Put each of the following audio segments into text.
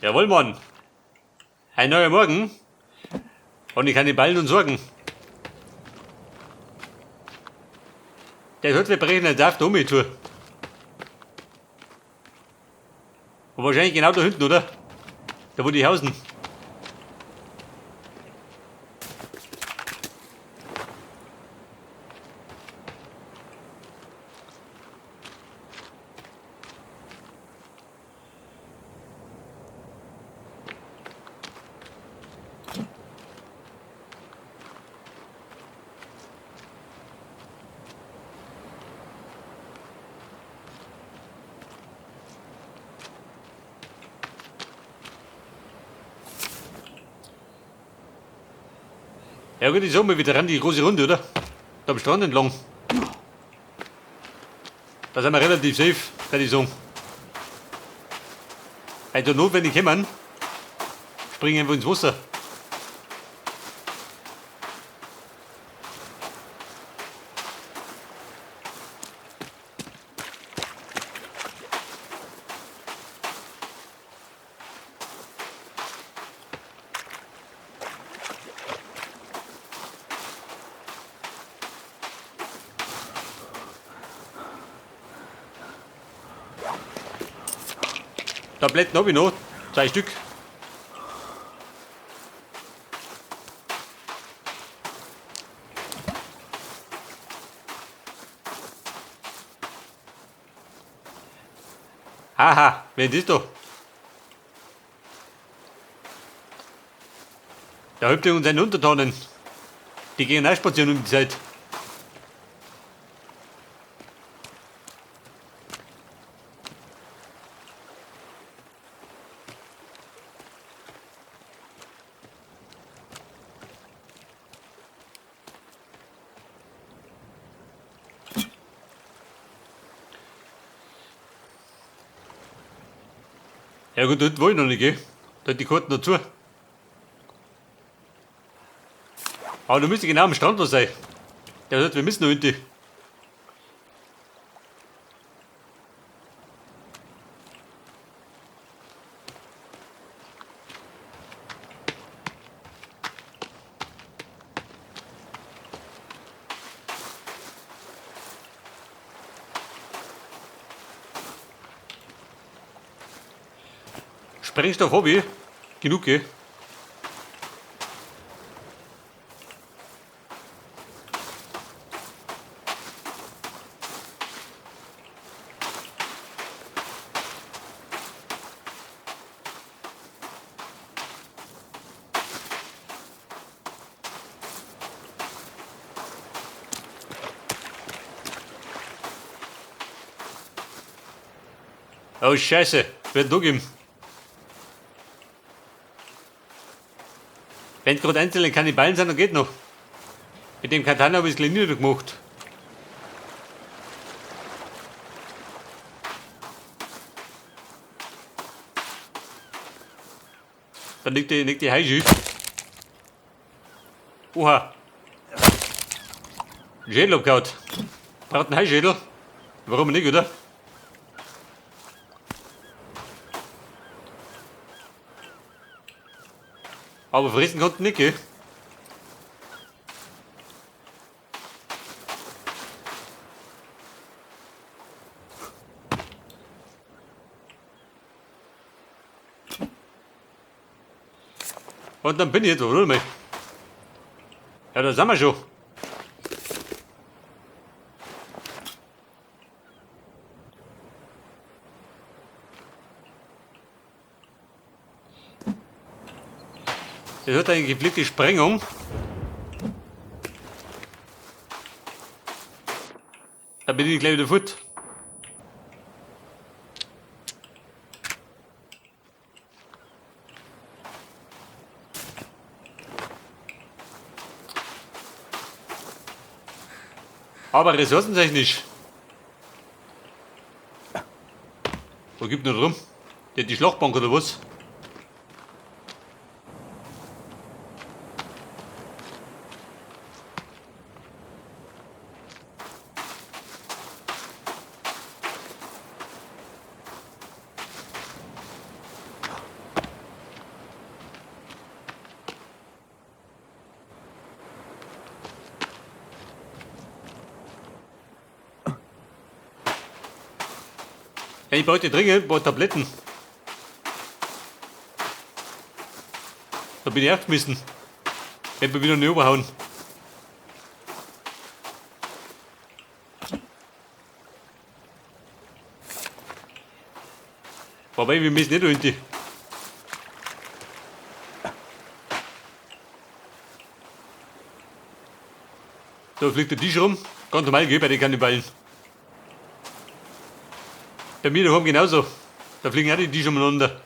Jawohl, Mann. Ein neuer Morgen. Und ich kann die Ballen und sorgen. Der hört, wir brechen den Saft um, ich tue. Und wahrscheinlich genau da hinten, oder? Da wo die hausen. Ja gut, ich sag mal wieder ran, die große Runde, oder? Da am Strand entlang. Da sind wir relativ safe, kann ich sagen. Also notwendig kommen, springen wir ins Wasser. Tabletten habe ich noch, 2 Stück. Haha, wer ist das da? Der Häuptling und seine Untertanen. Die gehen auch spazieren um die Zeit. Ja gut, dort wollte ich noch nicht gehen. Da hat die Karten noch zu. Aber du müsstest genau am Strand was sein. Der sagt, wir müssen noch hinten. Sprengstoff habe ich. Genug, gell? Oh Scheiße, wird da geben. Wenn gerade einzelne Kannibalen sind, dann geht noch. Mit dem Katana habe ich es gleich niedergemacht. Da liegt die Heischü. Oha. Schädel abgehauen. Braucht einen Heischädel. Warum nicht, oder? Aber fressen konnten nicht, gell? Und dann bin ich jetzt, oder mal? Ja, da sind wir schon. Das hat eine gepflegte Sprengung. Da bin ich gleich wieder fort. Aber ressourcentechnisch. Wo gibt noch drum? Der hat die Schlachtbank oder was? Ja, ich bräuchte dringend ein paar Tabletten. Da bin ich aufgeschmissen. Hätte mir wieder nicht überhauen. Wobei, wir müssen nicht unten. Da fliegt der Tisch rum. Ganz normal geht bei den Kannibalen. Bei mir daheim genauso. Da fliegen auch die Tische umeinander.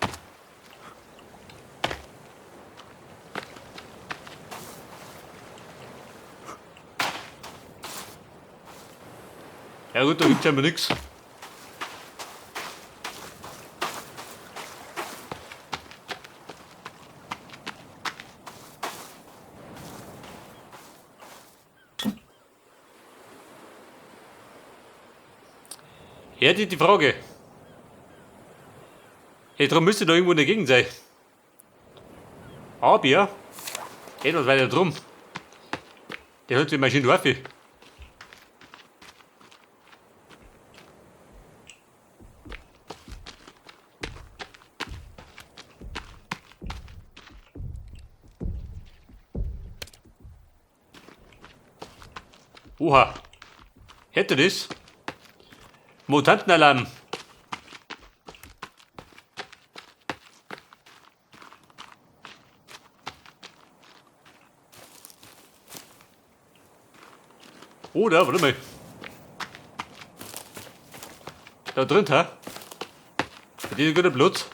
Ja gut, da gibt's scheinbar nichts. Ja, die Frage. Ja, darum müsste da irgendwo in der Gegend sein. Aber ja, etwas weiter drum. Der hört die Maschine Waffe. Oha. Hätte das? Mutantenalarm. Oder, warte mal. Da drin, ha? Hat jeder guter Blut?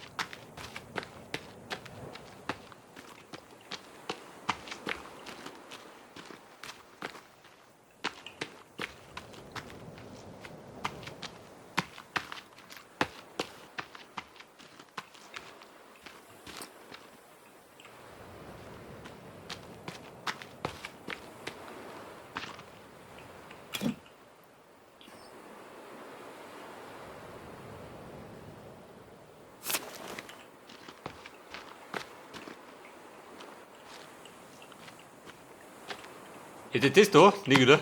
Ist das da? Nicht, oder?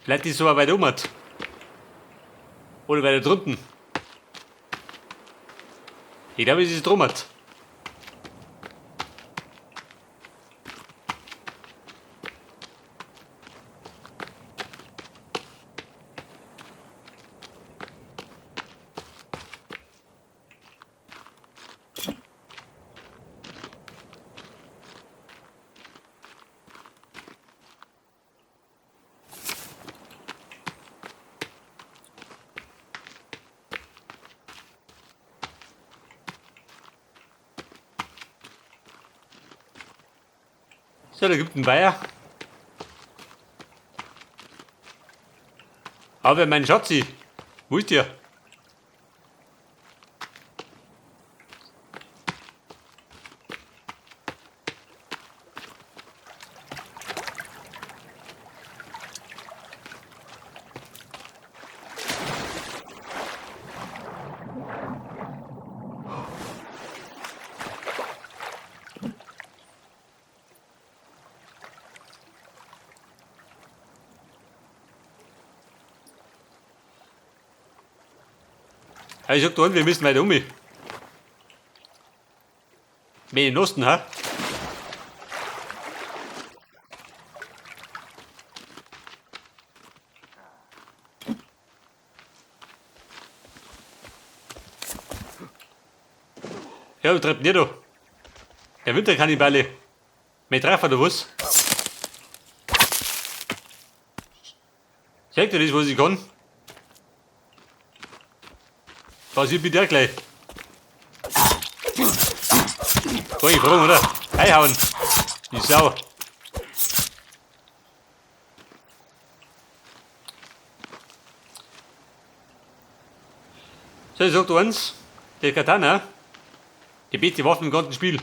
Vielleicht ist so weit oben. Oder weiter drunten. Ich glaube, es ist drum. So, da gibt es einen Bayer. Aber mein Schatzi, wo ist der? Ich sag da unten, wir müssen weiter um. Mehr in den Osten, ha? Ja, du treibst nicht da. Der Winterkannibale. Mehr treffen oder was? Sagt dir das, was ich kann? Passiert bitte auch gleich. Kann ich fragen, oder? Einhauen. Die Sau. So, ich sag dir eins. Der Katana, die beste Waffe im ganzen Spiel.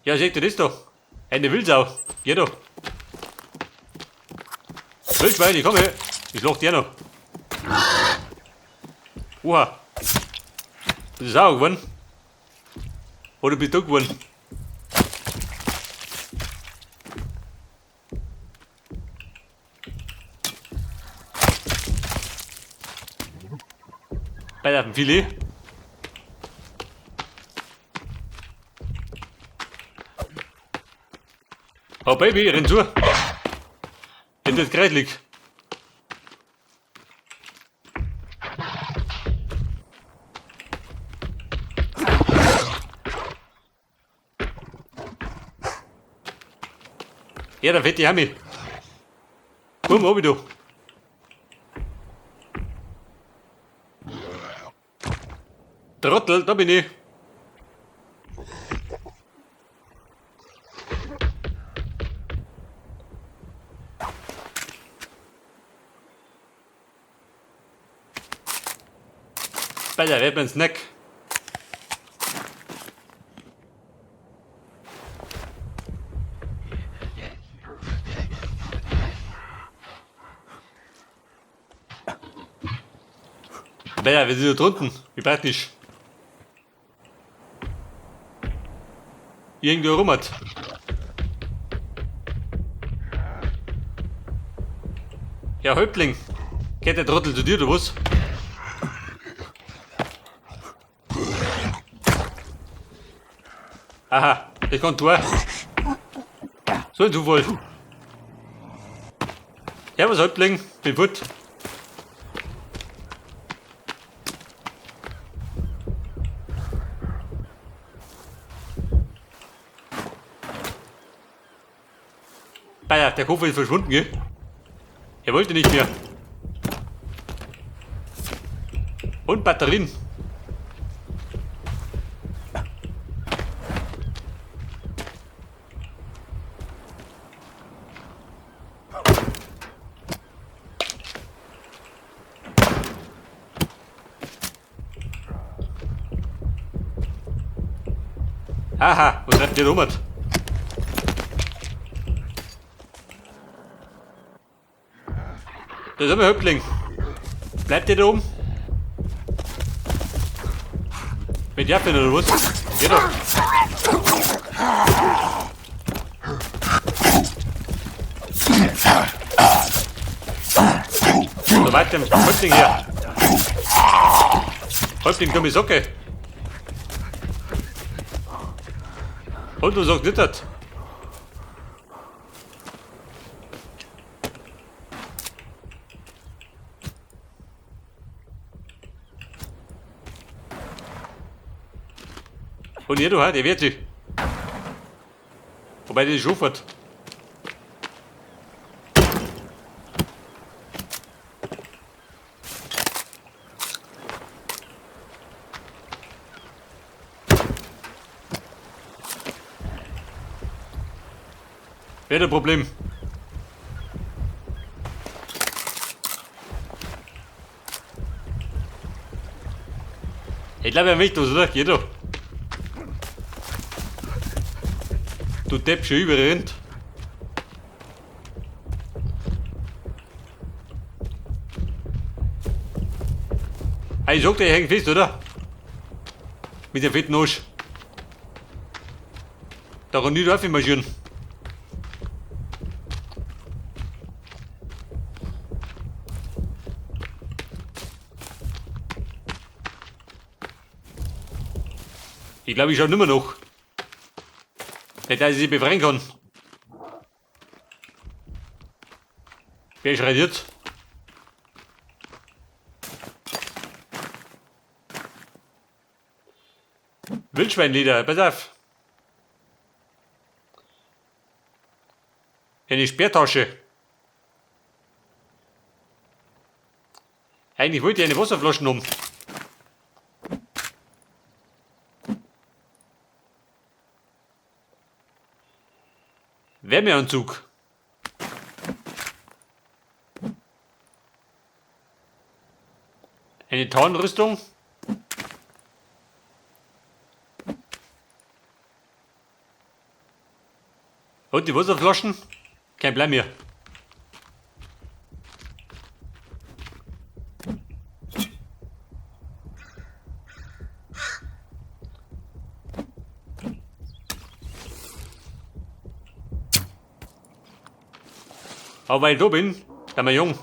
Ja, seht ihr das doch? Eine Wildsau. Geh doch. Wildschwein, ich komme her. Ich schlag dir noch. Oha. Bist du sauer geworden? Oder bist du geworden? Bei dem Filet. Oh Baby, renn zu. In das Gerät liegt. Ja, der fette Hammi. Komm, obi du. Trottel, da bin ich. Bei der Welt ein Snack. Bella, wir sind hier drunten. Wie praktisch. Irgendwo rummert. Ja, Häuptling. Geht der Trottel zu dir, du was? Aha, ich kann Tor. So ein Zufall. Ja, was Häuptling? Bin gut. Bayer, der Koffer ist verschwunden, gell? Er wollte nicht mehr. Und Batterien. Aha, was hat der rummert? Da ist ein Häuptling. Bleibt der da oben? Mit Jaffen oder was? Geh doch. So weit dem Häuptling her. Häuptling, komm ich Socke. Und du sagst nicht das. Und ihr, du, der wehrt sich. Wobei der schufert. Wer hat ein Problem? Ich glaube, er möchte das, oder? Geh doch. Du Depp, schon überrennt. Ich sag dir, ich häng fest, oder? Mit dem fetten Arsch. Da kann nicht aufmarschieren. Ich glaube, ich schau nimmer noch. Nicht, dass ich sie befreien kann. Wer schreit jetzt? Wildschweinleder, pass auf. Eine Sperrtasche. Eigentlich wollte ich eine Wasserflasche haben. Wärmeanzug. Eine Tarnrüstung. Und die Wasserflaschen? Kein Blei mehr. Aber weil ich da bin, der mein Jung,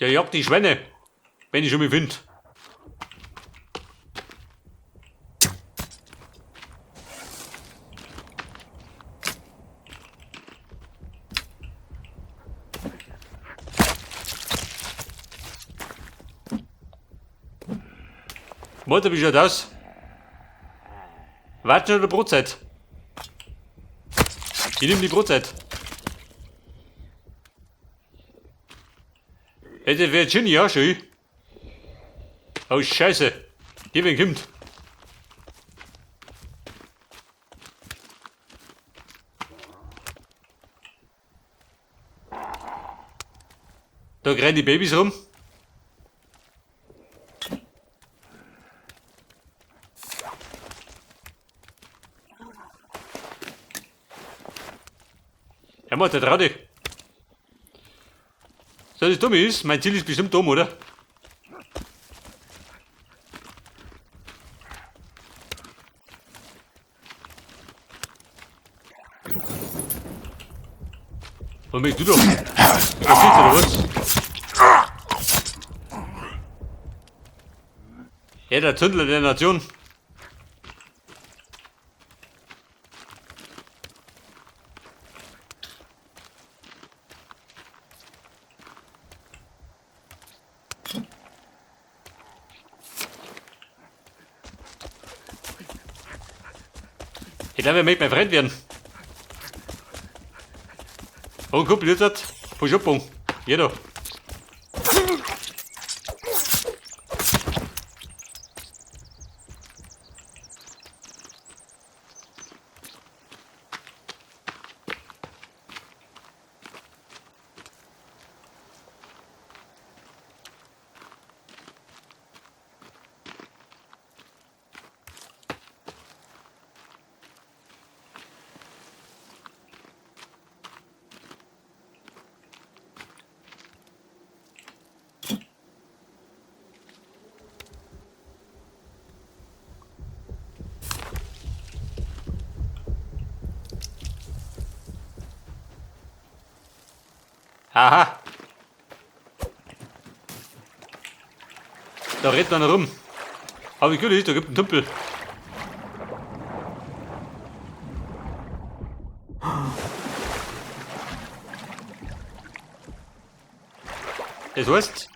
der jagt die Schwäne, wenn ich schon mich finde. Mutter, wie schaut aus? Warten oder Brotzeit? Ich nehme die Brotzeit. Hätte Virginia schon. Oh Scheiße. Hier wen kommt. Da rennen die Babys rum. Ja, Mutter, trau dich. So, das Dumme ist, mein Ziel ist bestimmt dumm, oder? Was möchtest du doch? Was geht's oder was? Ja, der Zündler der Nation. Ich glaube, er möchte mein Freund werden. Oh, Kumpel, jetzt hat Verschöpfung. Jeder. Aha. Da rennt einer rum. Aber wie gut ist, da gibt es einen Tümpel. Das heißt,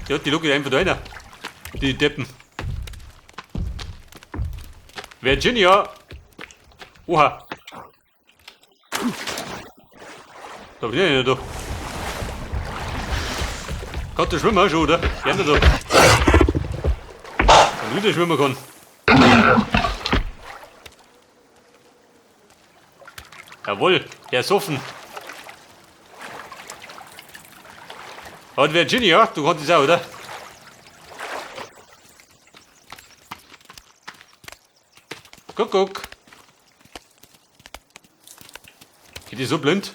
der hat die Logik einfach da rein. Die Deppen. Virginia. Oha. Da bin ich nicht da. Kannst du schwimmen schon, oder? Gerne da. Wenn du wieder schwimmen kann. Jawohl, der ist offen. Und Virginia, du kannst es auch, oder? Guck, guck. Geht die so blind?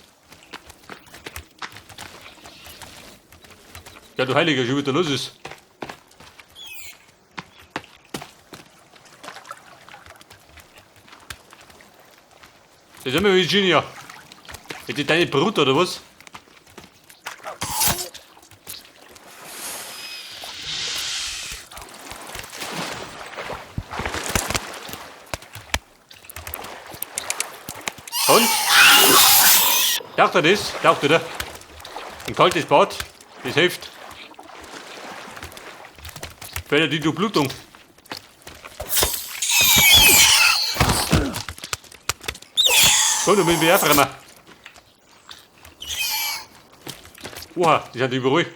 Ja, du Heiliger, schon wieder los ist. Das ist immer Virginia. Ist die deine Brut oder was? Und? Taucht er das? Taucht er da? Ein kaltes Bad, das hilft. Fällt die Durchblutung. Komm, du musst mich aufräumen. Oha, die sind überall.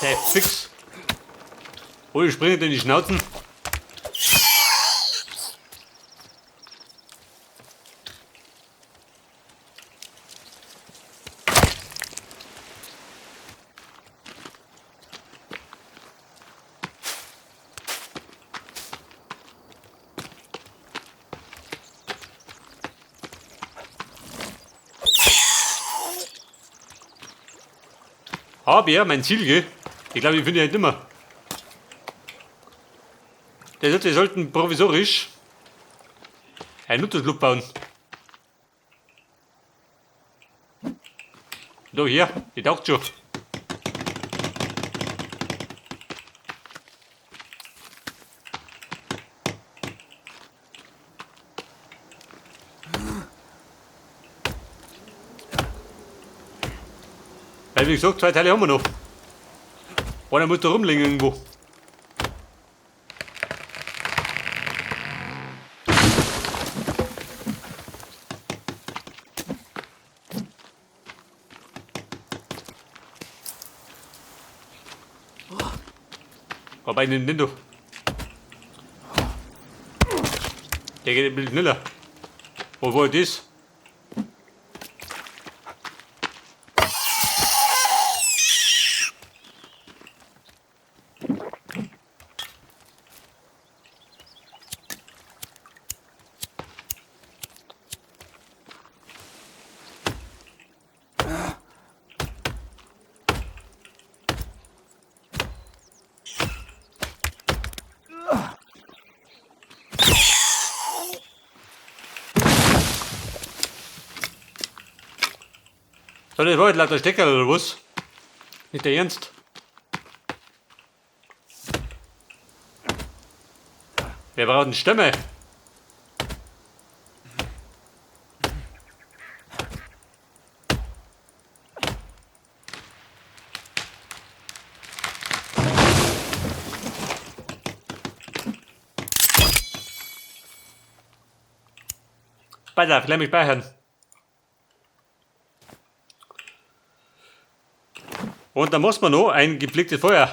Der fix. Alle springen in die Schnauzen. Aber mein Ziel, gell? Ich glaube, ich finde ihn nicht mehr. Wir sollten provisorisch einen Nutzungsclub bauen. Da hier, die taucht schon. Weil wie gesagt, 2 Teile haben wir noch. Einer muss da rumliegen irgendwo. Aber bei Nintendo. Der geht ein bisschen schneller. Wo ist das? So, das war jetzt lauter Stecker oder was? Nicht der Ernst? Wer braucht eine Stimme? Pass auf, lass mich speichern. Und dann muss man noch ein gepflegtes Feuer.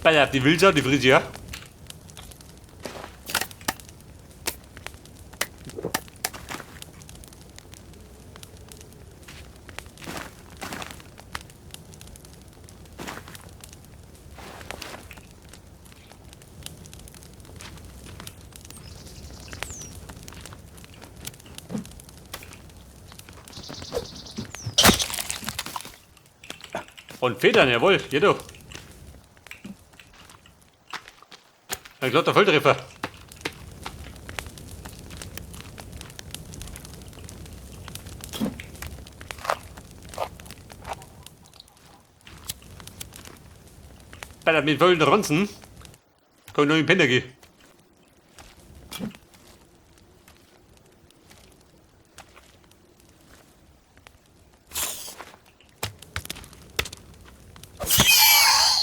Pass auf, die Wildsau, die Frisier. Und Federn, jawohl, geht doch. Ein glatter Volltreffer. Bei der mit vollen Ranzen kann ich noch in den Penner gehen.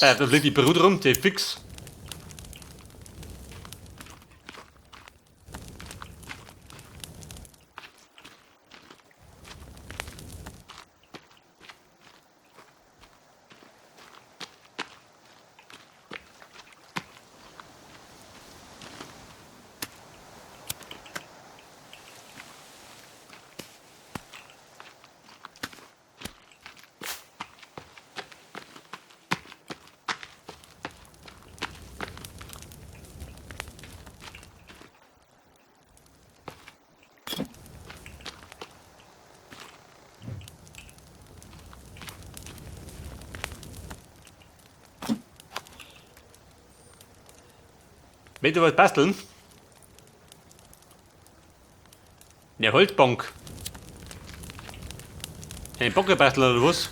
Da fliegt die Brut rum, der ist fix. Willst du was basteln? Eine Holzbank. Eine Bocke basteln oder was?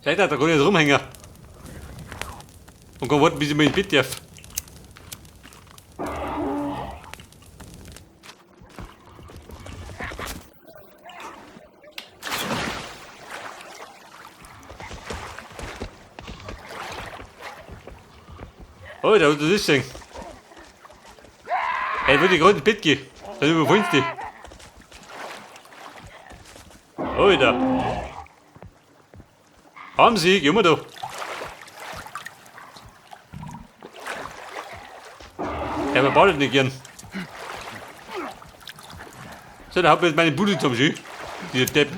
Seid ihr, da kann ich jetzt rumhängen. und kann warten, bis ich mal ins Bett darf. Oh, da hast du das gesehen. Ey, würde ich gerade ins Bett gehen. Dann überfallst du dich. Alter. Haben Sie, gehen wir da. Ja, man badet nicht gern. So, da hat mir jetzt meine Bude zum Schiff. Dieser Depp.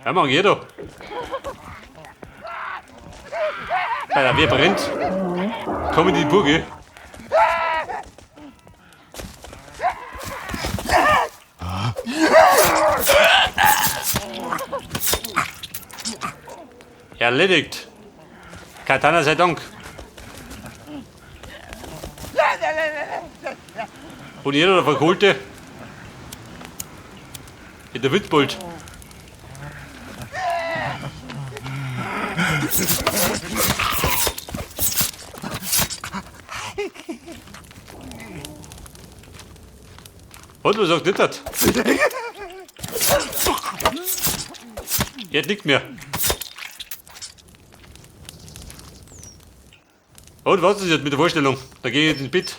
Ja, Mann, geh doch. Alter, wer brennt? Komm in die Burge. Erledigt. Katana sei Dank. Und jeder der Verkohlte in der Witzbold. Und was sagt das? Jetzt nichts mehr. Und was ist jetzt mit der Vorstellung? Da gehe ich jetzt ins Bett.